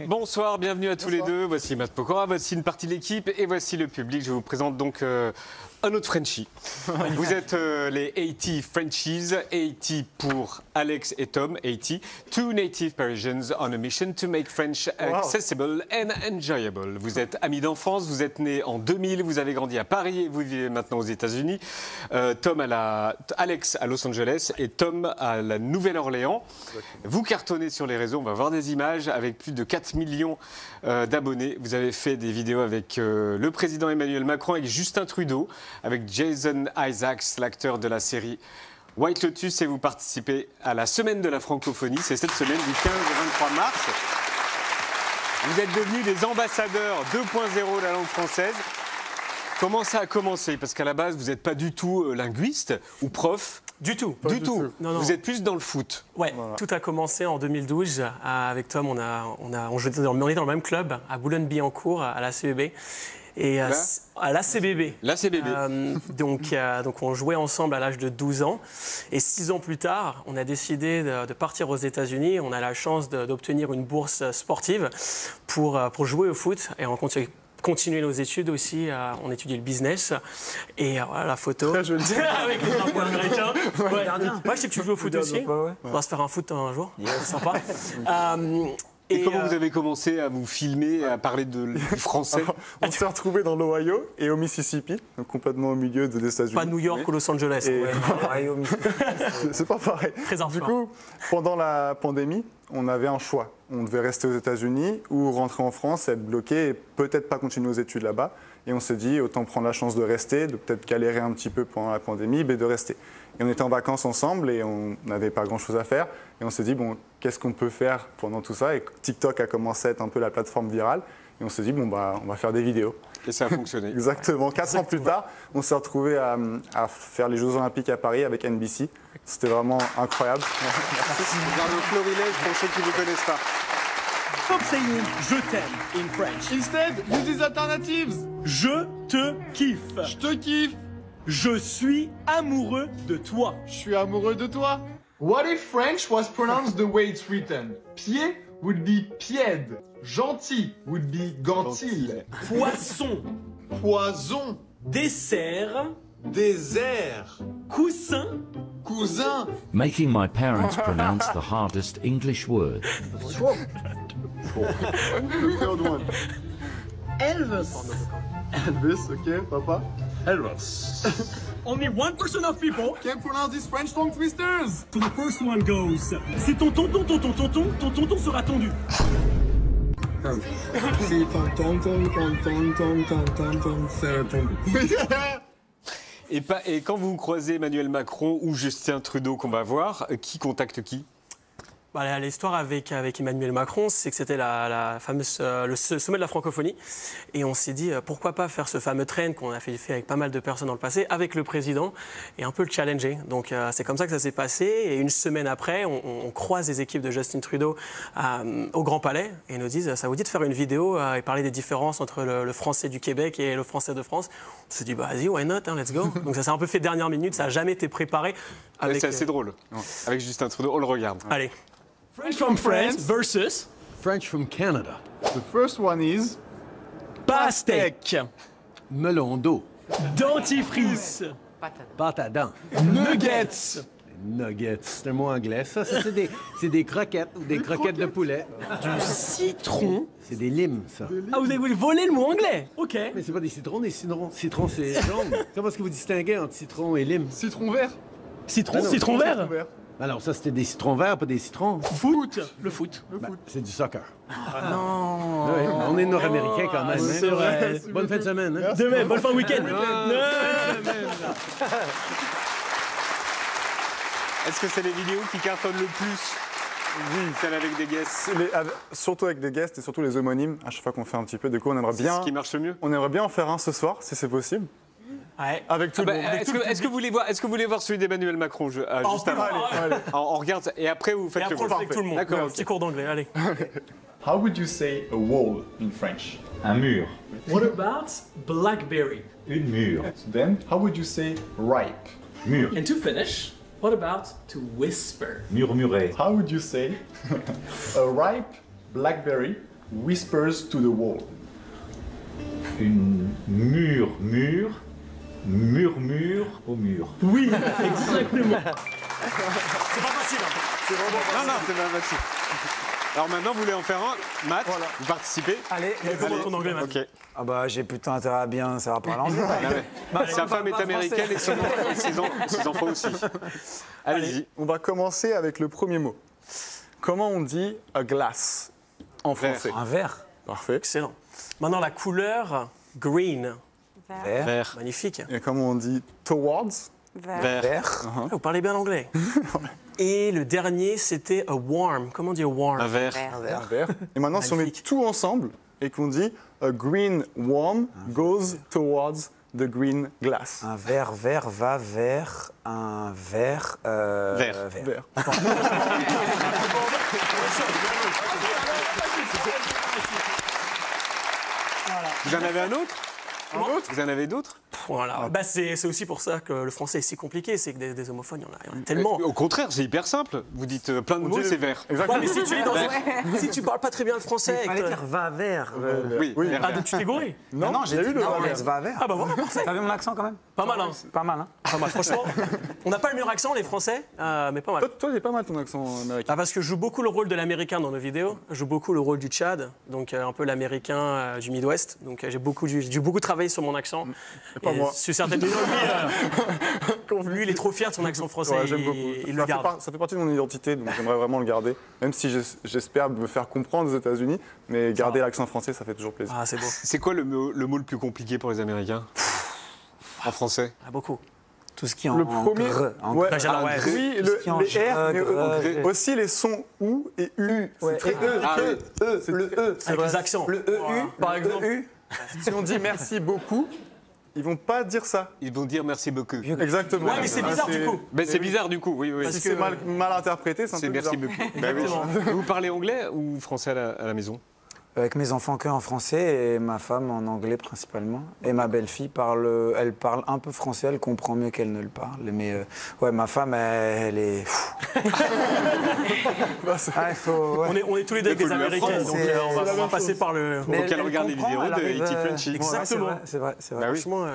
Bonsoir, bienvenue à tous les deux. Voici Matt Pokora, voici une partie de l'équipe et voici le public. Je vous présente donc un autre Frenchie. Vous êtes les 80 Frenchies, 80 pour Alex et Tom, 80, two native Parisians on a mission to make French accessible and enjoyable. Vous êtes amis d'enfance, vous êtes nés en 2000, vous avez grandi à Paris et vous vivez maintenant aux États-Unis. Alex à Los Angeles et Tom à la Nouvelle-Orléans. Vous cartonnez sur les réseaux, on va voir des images avec plus de 4 millions d'abonnés. Vous avez fait des vidéos avec le président Emmanuel Macron, avec Justin Trudeau, avec Jason Isaacs, l'acteur de la série White Lotus, et vous participez à la semaine de la francophonie. C'est cette semaine du 15 au 23 mars. Vous êtes devenus des ambassadeurs 2.0 de la langue française. Comment ça a commencé? Parce qu'à la base, vous n'êtes pas du tout linguiste ou prof. Du tout. Du tout. Non, non. Vous êtes plus dans le foot. Ouais, voilà. Tout a commencé en 2012. Avec Tom, on était dans le même club, à Boulogne-Billancourt, à la CBB. Et à l'ACBB. L'ACBB. Donc on jouait ensemble à l'âge de 12 ans. Et 6 ans plus tard, on a décidé de partir aux États-Unis. On a la chance d'obtenir une bourse sportive pour jouer au foot. Et on continuer nos études aussi. On étudie le business. Et voilà la photo. Très joli. Avec les drapeaux américains. Moi, je sais que tu joues au foot aussi. On va se faire un foot un jour. C'est sympa. Et comment vous avez commencé à vous filmer, à parler du français? Alors, on s'est retrouvés dans l'Ohio et au Mississippi, donc complètement au milieu des États-Unis. Pas New York ou Los Angeles. Et... c'est pas pareil. Très du coup, pendant la pandémie, on avait un choix. On devait rester aux États-Unis ou rentrer en France, être bloqué et peut-être pas continuer nos études là-bas. Et on s'est dit, autant prendre la chance de rester, de peut-être galérer un petit peu pendant la pandémie, mais de rester. Et on était en vacances ensemble et on n'avait pas grand-chose à faire. Et on s'est dit, bon, qu'est-ce qu'on peut faire pendant tout ça? Et TikTok a commencé à être un peu la plateforme virale. Et on s'est dit, bon, bah, on va faire des vidéos. Et ça a fonctionné. Exactement. 4 ans plus tard, on s'est retrouvés à faire les Jeux Olympiques à Paris avec NBC. C'était vraiment incroyable. Merci. Regarde Florilège pour ceux qui ne vous connaissent pas. Stop saying je t'aime in French. Instead, use these alternatives. Je te kiffe. Je te kiffe. Je suis amoureux de toi. Je suis amoureux de toi. What if French was pronounced the way it's written? Pied would be pied. Gentil would be gentil. Poisson. Poison. Dessert. Désert. Coussin. Cousin. Making my parents pronounce the hardest English word. Elvis. Elvis, ok, papa. Elvis. Only 1% of people Can't pronounce these French tongue twisters. So the first one goes. C'est ton tonton sera tondu. Si ton tonton sera tondu. Et quand vous croisez Emmanuel Macron ou Justin Trudeau qu'on va voir, qui contacte qui? L'histoire avec Emmanuel Macron, c'est que c'était le sommet de la francophonie. Et on s'est dit, pourquoi pas faire ce fameux trend qu'on a fait avec pas mal de personnes dans le passé, avec le président, et un peu le challenger. Donc c'est comme ça que ça s'est passé. Et une semaine après, on croise les équipes de Justin Trudeau au Grand Palais et ils nous disent, ça vous dit de faire une vidéo et parler des différences entre le français du Québec et le français de France? On s'est dit, vas-y, why not, let's go. Donc ça s'est un peu fait dernière minute, ça n'a jamais été préparé. C'est assez drôle. Avec Justin Trudeau, on le regarde. Allez. French from France versus French from Canada. The first one is pastèque, Melon d'eau. dentifrice, Pâte à dents. nuggets, Nuggets. C'est un mot anglais. Ça c'est des croquettes ou des croquettes de poulet. du citron. C'est des limes, ça. Ah, vous avez voulu voler le mot anglais? Ok. Mais c'est pas des citrons, des citrons. Citron, c'est jaune. Comment est-ce que vous distinguez entre citron et lime? citron vert. Citron, Ah non, citron vert. Alors ça, c'était des citrons verts, pas des citrons. Foot. Le foot. C'est du soccer. Non. Ouais, on est nord-américains quand même. c'est vrai. Bonne fin de semaine. Hein? Demain, bonne fin de week-end. Est-ce que c'est les vidéos qui cartonnent le plus? Oui, celles avec des guests. Surtout avec des guests et surtout les homonymes. À chaque fois qu'on fait un petit peu, du coup, on aimerait bien. C'est ce qui marche le mieux. On aimerait bien en faire un ce soir, si c'est possible. Ouais. Avec tout le monde. Est-ce que vous voulez voir celui d'Emmanuel Macron juste avant? Allez. On regarde et après vous faites Et après, on le fait avec tout le monde. D'accord. Un petit cours d'anglais, allez. How would you say a wall in French? Un mur. What about blackberry? Une mûre. Then, how would you say ripe? Mûr. And to finish, what about to whisper? Murmurer. How would you say a ripe blackberry whispers to the wall? Une murmure au mur. Oui, exactement. C'est pas facile. Hein. Non, c'est pas facile. Alors maintenant, vous voulez en faire un. Matt, vous participez. Allez, Comment ton anglais, Matt? Ok. Ah bah j'ai plutôt intérêt à bien savoir parler anglais. Sa femme est américaine et ses enfants aussi. Allez-y. On va commencer avec le premier mot. Comment on dit a glass en français? Un verre. Parfait. Excellent. Maintenant, la couleur green. Vert. Vert. Magnifique. Et comment on dit towards? Vert. Vert. Ah, vous parlez bien l'anglais. Et le dernier, c'était a warm. Comment dire warm? Un vert. Un vert. Et maintenant, si on met Magnifique. tout ensemble et qu'on dit a green worm goes towards the green glass. Un verre vert va vers un verre. Vert. Vert. Vous en avez un autre? Vous en avez d'autres? Voilà. Bah, c'est aussi pour ça que le français est si compliqué. C'est que des homophones, il y en a tellement. Au contraire, c'est hyper simple. Vous dites plein de mots, c'est vert. Ouais, mais si tu lis dans si tu parles pas très bien le français. Il fallait dire va vers. Oui, Oui. vert. Ah, tu t'es gouré? Non, j'ai eu le va vers. va vers. Ah bah voilà, parfait. T'as vu mon accent quand même? Pas mal, hein. Pas mal, hein? Pas mal, franchement. On n'a pas le meilleur accent, les Français, mais pas mal. Toi, il est pas mal ton accent américain. Ah, parce que je joue beaucoup le rôle de l'américain dans nos vidéos. Je joue beaucoup le rôle du Tchad, donc un peu l'américain du Midwest. Donc j'ai dû beaucoup travailler sur mon accent. Pas Et moi. Sur certaines vidéos, lui, il est trop fier de son accent français. Ouais, j'aime et beaucoup. il le garde. Ça fait partie de mon identité, donc j'aimerais vraiment le garder. Même si j'espère me faire comprendre aux États-Unis, mais garder l'accent français, ça fait toujours plaisir. Ah, c'est beau. C'est quoi le mot le plus compliqué pour les Américains? En français? Ah, beaucoup. Tout ce qui est en Le premier, gr. En ouais, Bah, j'adore, ouais. oui, Tout ce qui est en les R, mais grec, aussi les sons OU et U. Ouais, C'est et très- E, Ah, E, E, le E. Avec les accents. Le EU, Voilà. Par exemple, EU. si on dit merci beaucoup, ils vont pas dire ça. Ils vont dire merci beaucoup. Exactement. Ouais, mais c'est bizarre du coup. Mais c'est bizarre du coup, oui. Si c'est mal interprété, c'est un C'est peu merci bizarre. beaucoup. Bah oui. Vous parlez anglais ou français à la maison? Avec mes enfants que en français et ma femme en anglais principalement. Et ma belle-fille elle parle un peu français, elle comprend mieux qu'elle ne le parle. Mais ouais, ma femme, elle est. Ah, il faut, ouais. On est tous les deux avec des lui Américains, apprendre. donc C'est on la va même passer chose. par le. Mais Auquel elle regarde les comprend, vidéos elle de arrive, E.T. Frenchy. Exactement. Ouais, c'est vrai, c'est vrai. Bah oui. Franchement,